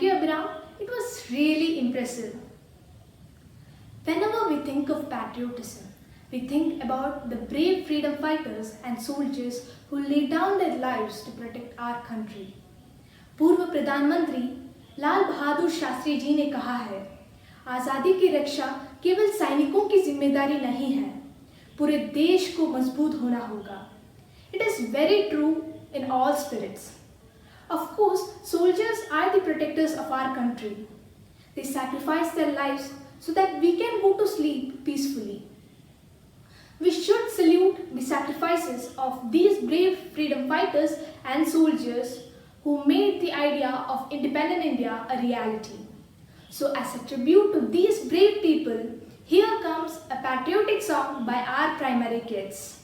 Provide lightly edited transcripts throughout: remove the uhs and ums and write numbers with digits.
Thank you, Abhiram. It was really impressive. Whenever we think of patriotism, we think about the brave freedom fighters and soldiers who lay down their lives to protect our country. पूर्व प्रधानमंत्री लाल बहादुर शास्त्री जी ने कहा है, आज़ादी की रक्षा केवल सैनिकों की जिम्मेदारी नहीं है, पूरे देश को मजबूत होना होगा. It is very true in all spirits. Of course, soldiers are the protectors of our country. They sacrifice their lives so that we can go to sleep peacefully. We should salute the sacrifices of these brave freedom fighters and soldiers who made the idea of independent India a reality. So as a tribute to these brave people, here comes a patriotic song by our primary kids.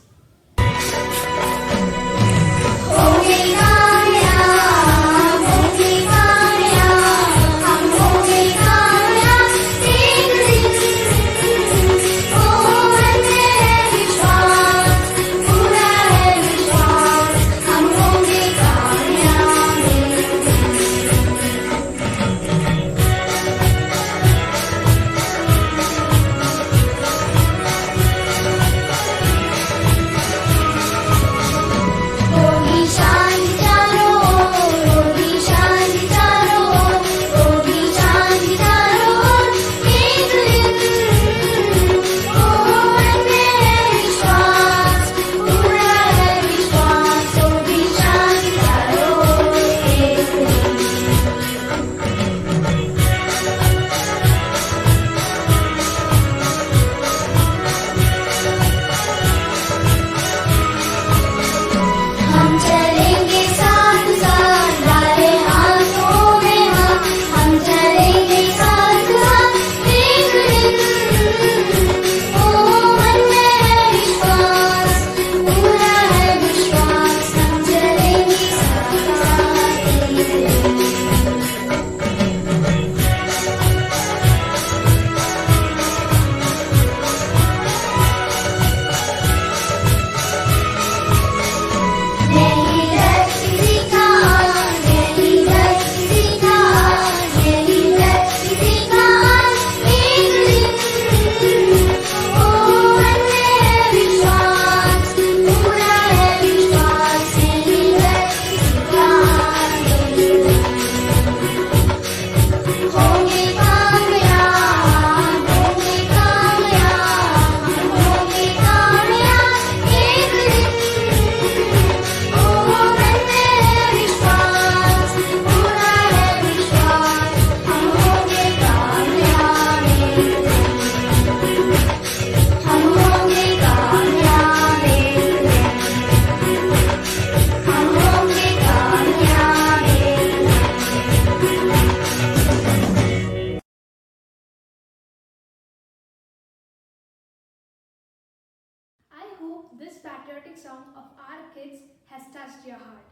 This patriotic song of our kids has touched your heart.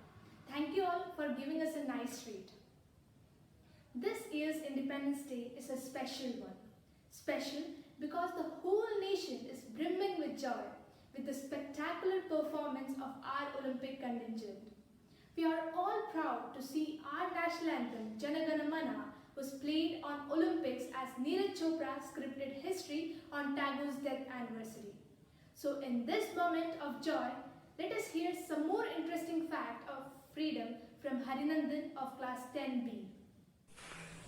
Thank you all for giving us a nice treat. This year's Independence Day is a special one. Special because the whole nation is brimming with joy with the spectacular performance of our Olympic contingent. We are all proud to see our national anthem Jana Gana Mana was played on Olympics as Neeraj Chopra scripted history on Tagore's death anniversary. So in this moment of joy, let us hear some more interesting fact of freedom from Harinandan of class 10B.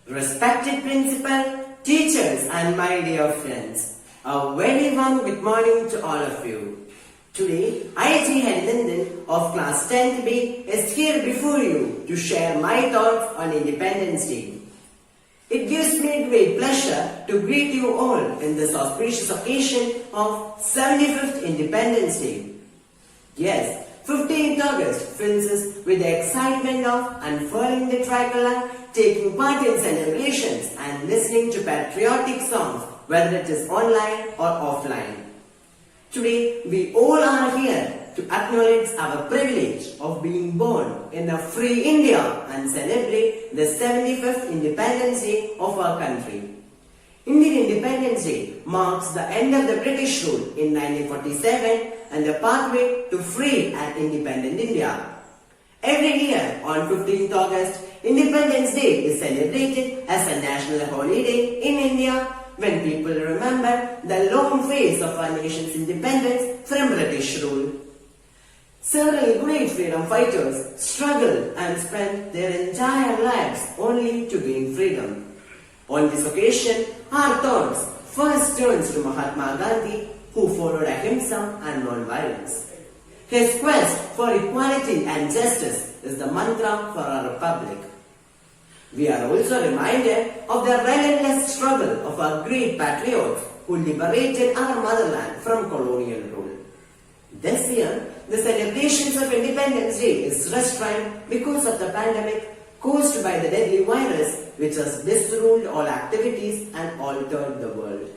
Respected principal, teachers and my dear friends, a very warm good morning to all of you. Today, I.G. Harinandan of class 10B is here before you to share my thoughts on Independence Day. It gives me great pleasure to greet you all in this auspicious occasion of 75th Independence Day. Yes, 15th August fills us with the excitement of unfurling the tricolor, taking part in celebrations and listening to patriotic songs, whether it is online or offline. Today, we all are here to acknowledge our privilege of being born in a free India and celebrate the 75th Independence Day of our country. Indian Independence Day marks the end of the British rule in 1947 and the pathway to free and independent India. Every year on 15th August, Independence Day is celebrated as a national holiday in India when people remember the long phase of our nation's independence from British rule. Several great freedom fighters struggled and spent their entire lives only to gain freedom. On this occasion, our thoughts first turns to Mahatma Gandhi, who followed ahimsa and non-violence. His quest for equality and justice is the mantra for our republic. We are also reminded of the relentless struggle of our great patriots who liberated our motherland from colonial rule. This year, the celebrations of Independence Day is restrained because of the pandemic caused by the deadly virus which has disruled all activities and altered the world.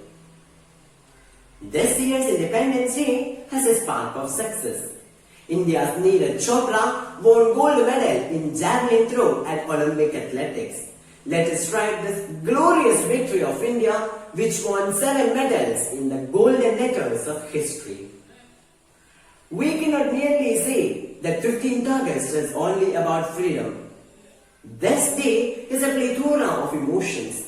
This year's Independence Day has a spark of success. India's Neeraj Chopra won gold medal in javelin throw at Olympic athletics. Let us write this glorious victory of India, which won 7 medals in the golden letters of history. We cannot merely say that 15th August is only about freedom. This day is a plethora of emotions.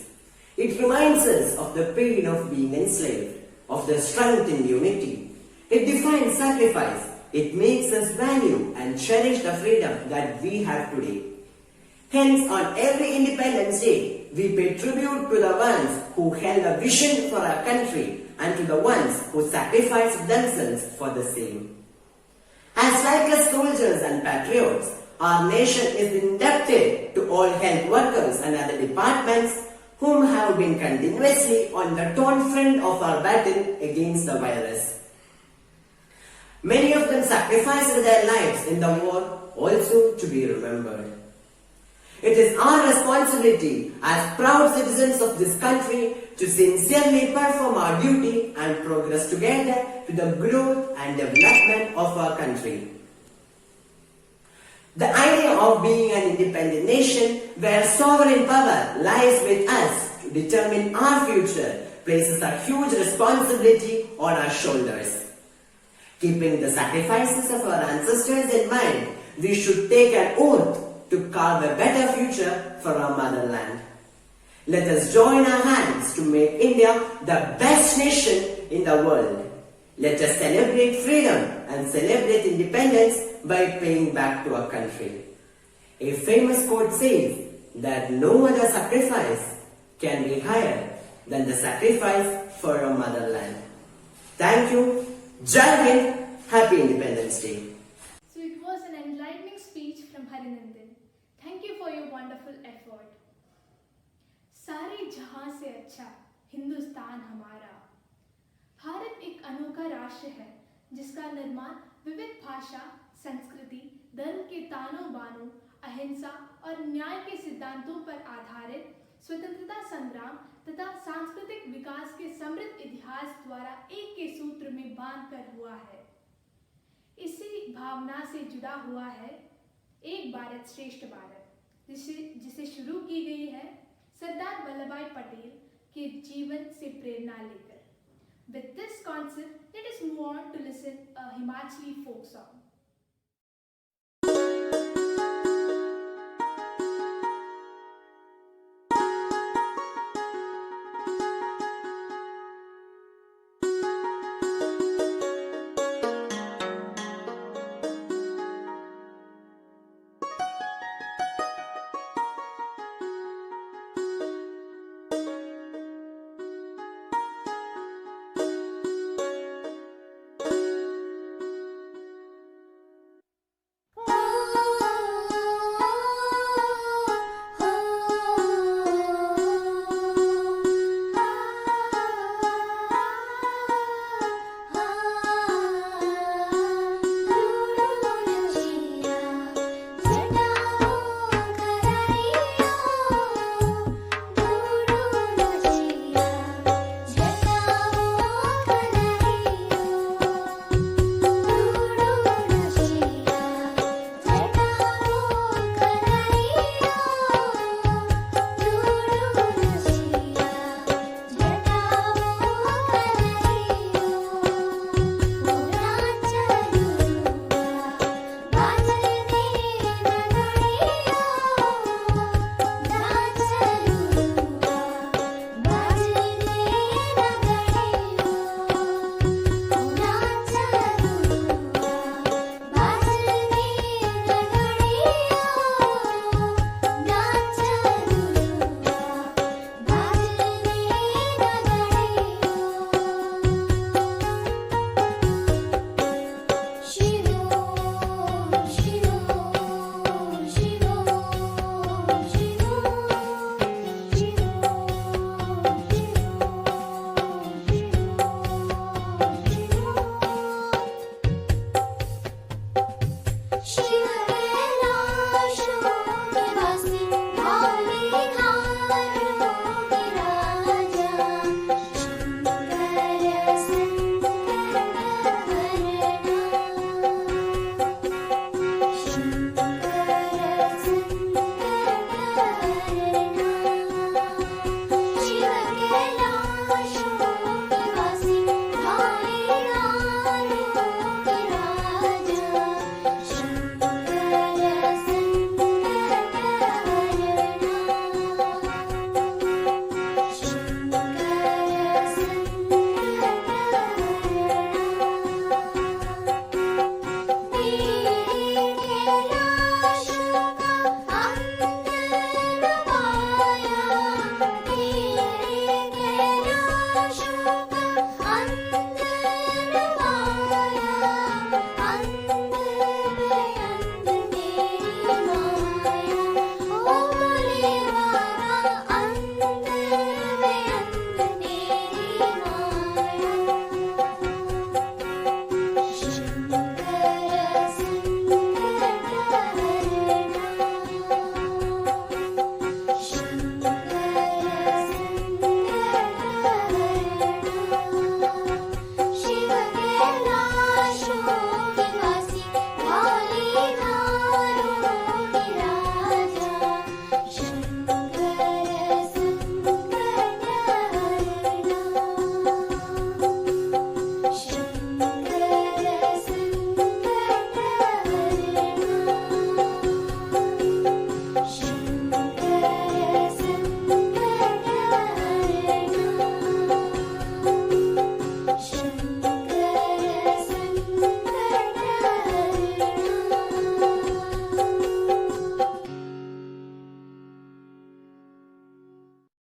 It reminds us of the pain of being enslaved, of the strength in unity. It defines sacrifice. It makes us value and cherish the freedom that we have today. Hence, on every Independence Day, we pay tribute to the ones who held a vision for our country and to the ones who sacrificed themselves for the same. As like us soldiers and patriots, our nation is indebted to all health workers and other departments whom have been continuously on the torn front of our battle against the virus. Many of them sacrificed their lives in the war also to be remembered. It is our responsibility as proud citizens of this country to sincerely perform our duty and progress together to the growth and development of our country. The idea of being an independent nation where sovereign power lies with us to determine our future places a huge responsibility on our shoulders. Keeping the sacrifices of our ancestors in mind, we should take an oath to carve a better future for our motherland. Let us join our hands to make India the best nation in the world. Let us celebrate freedom and celebrate independence by paying back to our country. A famous quote says that no other sacrifice can be higher than the sacrifice for our motherland. Thank you. Jai Hind. Happy Independence Day. So it was an enlightening speech from Harinandan. Thank you for your wonderful effort. सारे जहां से अच्छा हिंदुस्तान हमारा। भारत एक अनोखा राष्ट्र है जिसका निर्माण विविध भाषा, संस्कृति, धर्म के तानों बानों, अहिंसा और न्याय के सिद्धांतों पर आधारित स्वतंत्रता संग्राम तथा सांस्कृतिक विकास के समृद्ध इतिहास द्वारा एक के सूत्र में बांधकर हुआ है। इसी भावना से जुड़ा हुआ है एक भारत श्रेष्ठ भारत, जिसे शुरू की गई है सरदार वल्लभभाई पटेल के जीवन से प्रेरणा लेकर। With this concept, let us move on to listen a Himachali folk song.